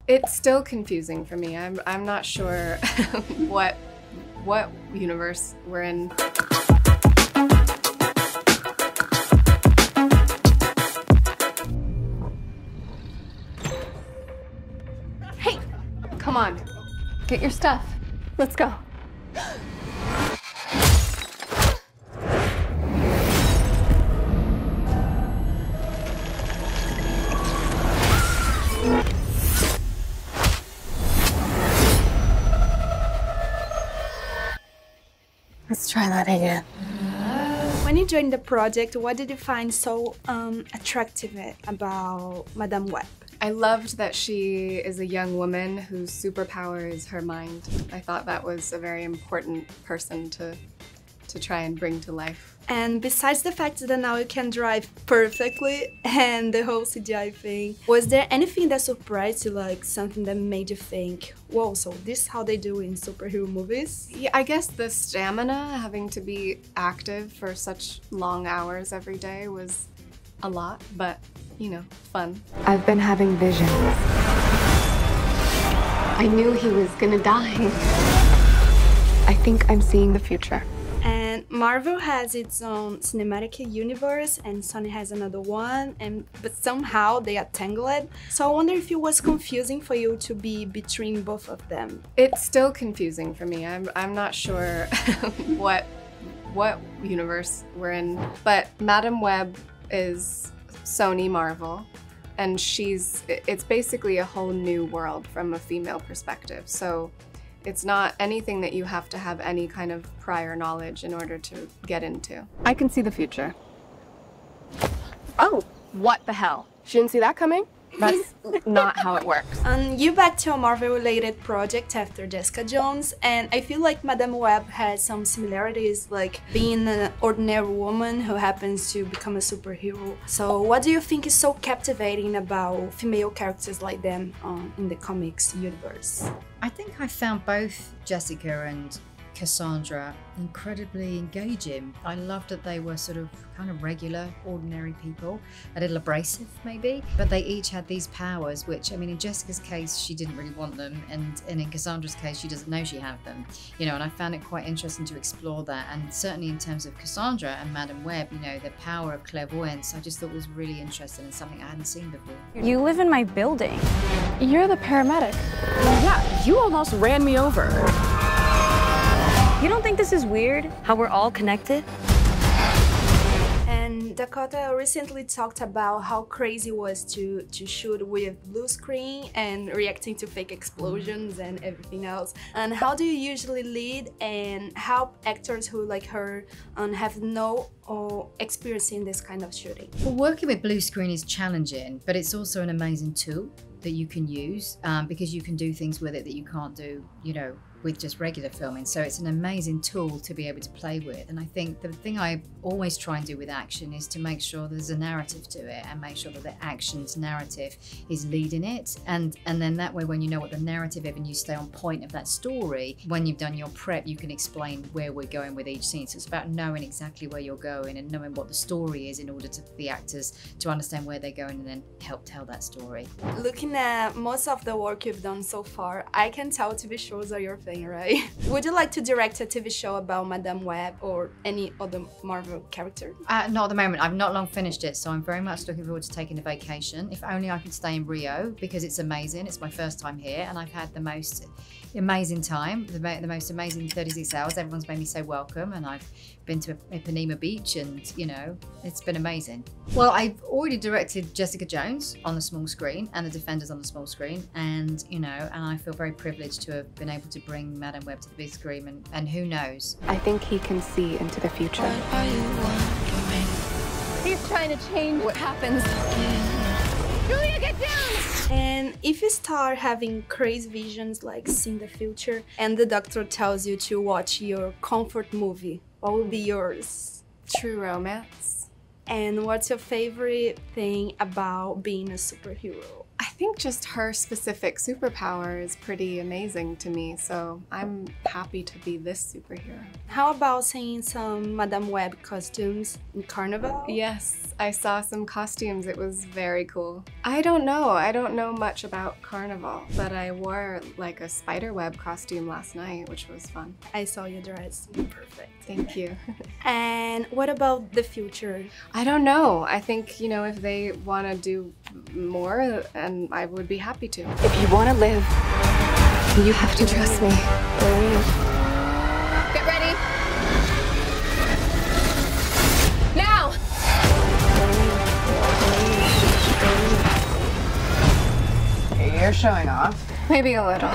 It's still confusing for me. I'm not sure what universe we're in. Hey, come on, get your stuff. Let's go. Let's try that again. When you joined the project, what did you find so attractive about Madame Web? I loved that she is a young woman whose superpower is her mind. I thought that was a very important person to try and bring to life. And besides the fact that now you can drive perfectly and the whole CGI thing, was there anything that surprised you, like something that made you think, whoa, so this is how they do in superhero movies? Yeah, I guess the stamina, having to be active for such long hours every day was a lot, but you know, fun. I've been having visions. I knew he was gonna die. I think I'm seeing the future. And Marvel has its own cinematic universe and Sony has another one, but somehow they are tangled. So I wonder if it was confusing for you to be between both of them. It's still confusing for me. I'm not sure what universe we're in, but Madame Web is Sony Marvel, and it's basically a whole new world from a female perspective. So it's not anything that you have to have any kind of prior knowledge in order to get into. I can see the future. Oh, what the hell? She didn't see that coming? That's not how it works. You back to a Marvel-related project after Jessica Jones, and I feel like Madame Web has some similarities, like being an ordinary woman who happens to become a superhero. So what do you think is so captivating about female characters like them in the comics universe? I think I found both Jessica and Cassandra incredibly engaging. I loved that they were sort of kind of regular, ordinary people, a little abrasive maybe, but they each had these powers, which, I mean, in Jessica's case, she didn't really want them, and in Cassandra's case, she doesn't know she had them, you know, and I found it quite interesting to explore that. And certainly in terms of Cassandra and Madame Web, you know, the power of clairvoyance, I just thought was really interesting and something I hadn't seen before. You live in my building. You're the paramedic. Yeah, you almost ran me over. You don't think this is weird? How we're all connected? And Dakota recently talked about how crazy it was to shoot with blue screen and reacting to fake explosions and everything else. And how do you usually lead and help actors who, like her, have no experience in this kind of shooting? Well, working with blue screen is challenging, but it's also an amazing tool that you can use because you can do things with it that you can't do, you know, with just regular filming. So it's an amazing tool to be able to play with. And I think the thing I always try and do with action is to make sure there's a narrative to it and make sure that the action's narrative is leading it. And then that way, when you know what the narrative is and you stay on point of that story, when you've done your prep, you can explain where we're going with each scene. So it's about knowing exactly where you're going and knowing what the story is in order for the actors to understand where they're going and then help tell that story. Looking at most of the work you've done so far, I can tell TV shows are your thing, right? Would you like to direct a TV show about Madame Web or any other Marvel character? Not at the moment. I've not long finished it, so I'm very much looking forward to taking a vacation. If only I could stay in Rio, because it's amazing. It's my first time here, and I've had the most amazing time, the most amazing 36 hours. Everyone's made me so welcome, and I've been to Ipanema Beach, and you know, it's been amazing. Well, I've already directed Jessica Jones on the small screen and The Defenders on the small screen, and you know, and I feel very privileged to have been able to bring Madame Web to the big screen, and who knows? I think he can see into the future. He's trying to change what happens. Julia, get down! And if you start having crazy visions like seeing the future and the doctor tells you to watch your comfort movie, what will be yours? True Romance. And what's your favorite thing about being a superhero? I think just her specific superpower is pretty amazing to me, so I'm happy to be this superhero. How about seeing some Madame Web costumes in Carnival? Yes, I saw some costumes. It was very cool. I don't know much about Carnival, but I wore like a spider web costume last night, which was fun. I saw you dressed. Perfect. Thank you. And what about the future? I don't know. I think, you know, if they want to do more, and I would be happy to. If you want to live, you have to trust me. Get ready. Now! You're showing off. Maybe a little.